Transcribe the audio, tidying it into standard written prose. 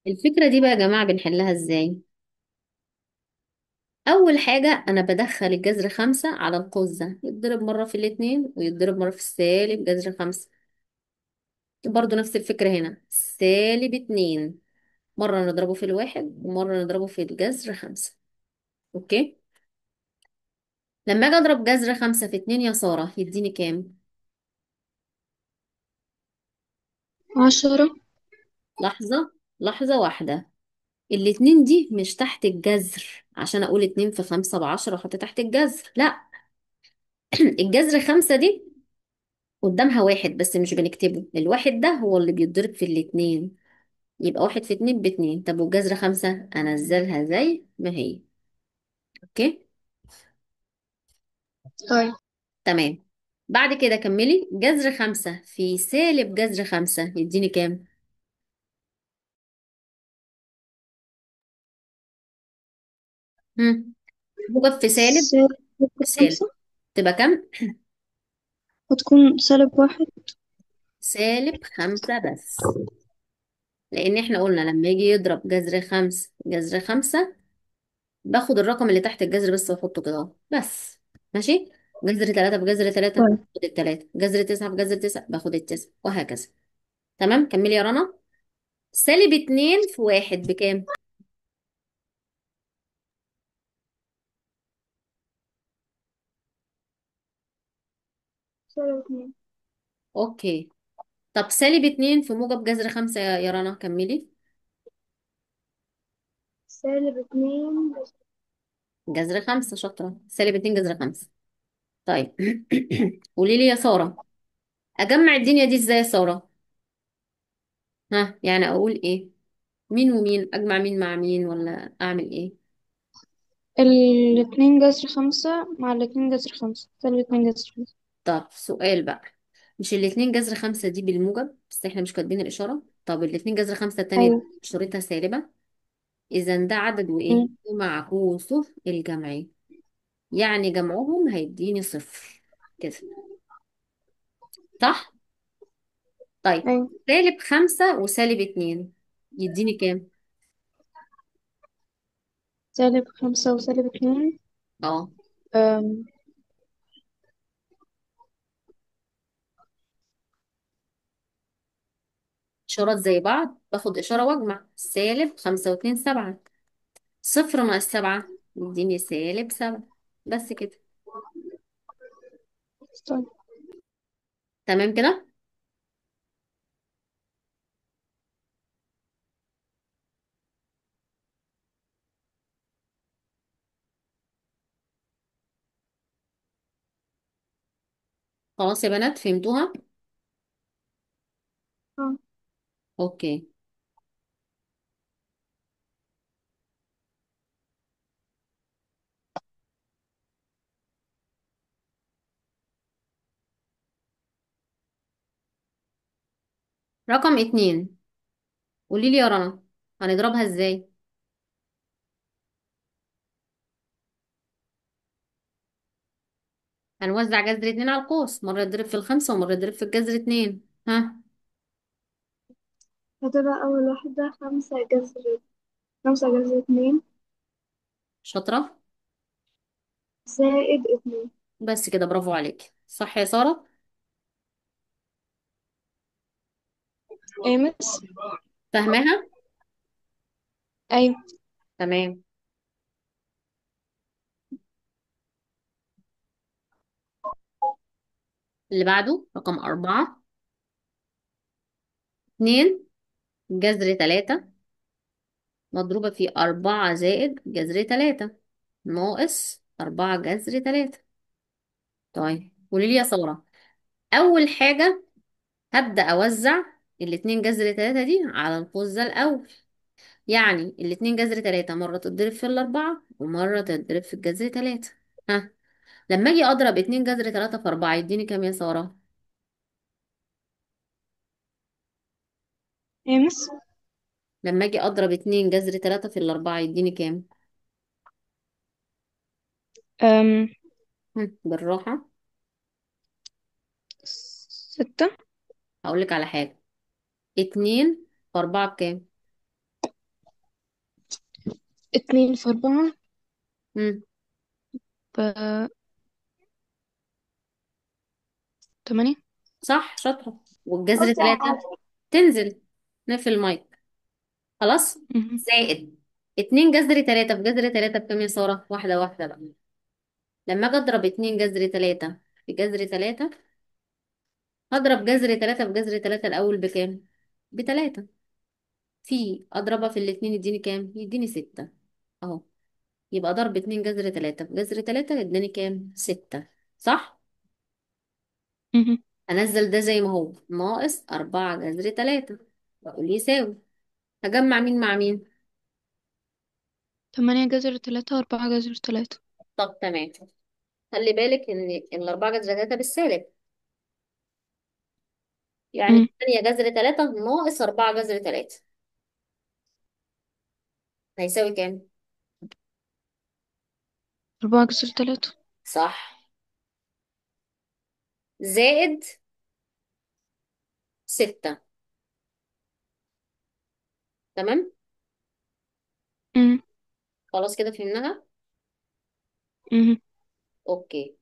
الفكرة دي بقى يا جماعة بنحلها ازاي؟ أول حاجة أنا بدخل الجذر خمسة على القوس ده، يتضرب مرة في الاتنين ويتضرب مرة في السالب جذر خمسة. برضو نفس الفكرة هنا، سالب اتنين، مرة نضربه في الواحد ومرة نضربه في الجذر خمسة. اوكي. لما اجي اضرب جذر خمسة في اتنين يا سارة يديني كام؟ 10. لحظة، لحظة واحدة. الاتنين دي مش تحت الجذر عشان اقول اتنين في خمسة بعشرة واحط تحت الجذر، لا. الجذر خمسة دي قدامها واحد بس مش بنكتبه، الواحد ده هو اللي بيتضرب في الاتنين، يبقى واحد في اتنين باتنين. طب والجذر خمسة انزلها زي ما هي. اوكي. طيب. تمام. بعد كده كملي، جذر خمسة في سالب جذر خمسة يديني كام؟ هم. موجب في سالب، سالب في سالب 5. تبقى كام؟ وتكون -1. سالب خمسة بس. لأن احنا قلنا لما يجي يضرب جذر خمسة جذر خمسة باخد الرقم اللي تحت الجذر بس واحطه كده اهو بس. ماشي. جذر تلاتة بجذر تلاتة طيب. باخد التلاتة، جذر تسعة بجذر تسعة باخد التسعة، وهكذا. تمام، كملي يا رنا. سالب اتنين في واحد بكام؟ -2. اوكي. طب سالب اتنين في موجب جذر خمسة يا رنا كملي. -2. جذر خمسة، شاطرة، سالب اتنين جذر خمسة. طيب. قولي لي يا سارة، أجمع الدنيا دي ازاي يا سارة؟ ها، يعني أقول ايه؟ مين ومين، أجمع مين مع مين، ولا أعمل ايه؟ 2 جذر 5 مع 2 جذر 5، -2 جذر 5. طب سؤال بقى، مش الاتنين جذر خمسة دي بالموجب بس احنا مش كاتبين الإشارة؟ طب الاتنين جذر خمسة التانية دي أيوة. إشارتها سالبة، إذا ده عدد وإيه؟ مم. ومعكوسه الجمعي، يعني جمعهم هيديني صفر كده. صح؟ طيب. أيوة. سالب خمسة وسالب اتنين يديني كام؟ -5 وسالب 2. اه. أم، إشارات زي بعض باخد إشارة وأجمع، سالب خمسة واتنين سبعة، صفر ناقص سبعة يديني سالب سبعة، بس كده. طيب. تمام كده. خلاص يا بنات فهمتوها؟ آه. اوكي. رقم اتنين، قولي لي يا رنا هنضربها ازاي؟ هنوزع جذر اتنين على القوس، مرة يضرب في الخمسة ومرة يضرب في الجذر اتنين. ها. هتبقى أول واحدة 5 جذر 2 شاطرة. -2. بس كده، برافو عليك، صح يا سارة. مس. فاهماها. أيوة. تمام. اللي بعده رقم أربعة، اتنين جذر تلاتة مضروبة في أربعة زائد جذر تلاتة ناقص أربعة جذر تلاتة. طيب قولي لي يا سارة، أول حاجة هبدأ أوزع الاتنين جذر تلاتة دي على القوس ده الأول، يعني الاتنين جذر تلاتة مرة تتضرب في الأربعة ومرة تتضرب في الجذر تلاتة. ها. لما أجي أضرب اتنين جذر تلاتة في أربعة يديني كام يا سارة؟ مس. لما أجي أضرب اتنين جذر تلاتة في الأربعة يديني كام؟ أم... بالراحة. 6. هقولك على حاجة، اتنين في أربعة بكام؟ اتنين في أربعة مم. ب 8. صح، شاطرة. والجذر تلاتة تنزل في المية. خلاص. مهم. زائد اتنين جذر تلاتة في جذر تلاتة بكام يا سارة؟ واحدة واحدة بقى. لما اجي اضرب اتنين جذر تلاتة في جذر تلاتة، هضرب جذر تلاتة في جذر تلاتة الأول بكام؟ بتلاتة. في أضربها في الاتنين يديني كام؟ يديني ستة. أهو. يبقى ضرب اتنين جذر تلاتة في جذر تلاتة يديني كام؟ ستة. صح؟ مهم. أنزل ده زي ما هو، ناقص أربعة جذر تلاتة، وأقول يساوي. هجمع مين مع مين؟ 8 جذر 3 4 جذر 3. طب تمام. خلي بالك إن الأربعة جذر تلاتة بالسالب، يعني مم. تمانية جذر تلاتة ناقص أربعة جذر تلاتة هيساوي كام؟ 4 جذر 3. صح. زائد ستة. تمام. مم. خلاص كده فهمناها. مهم. اوكي.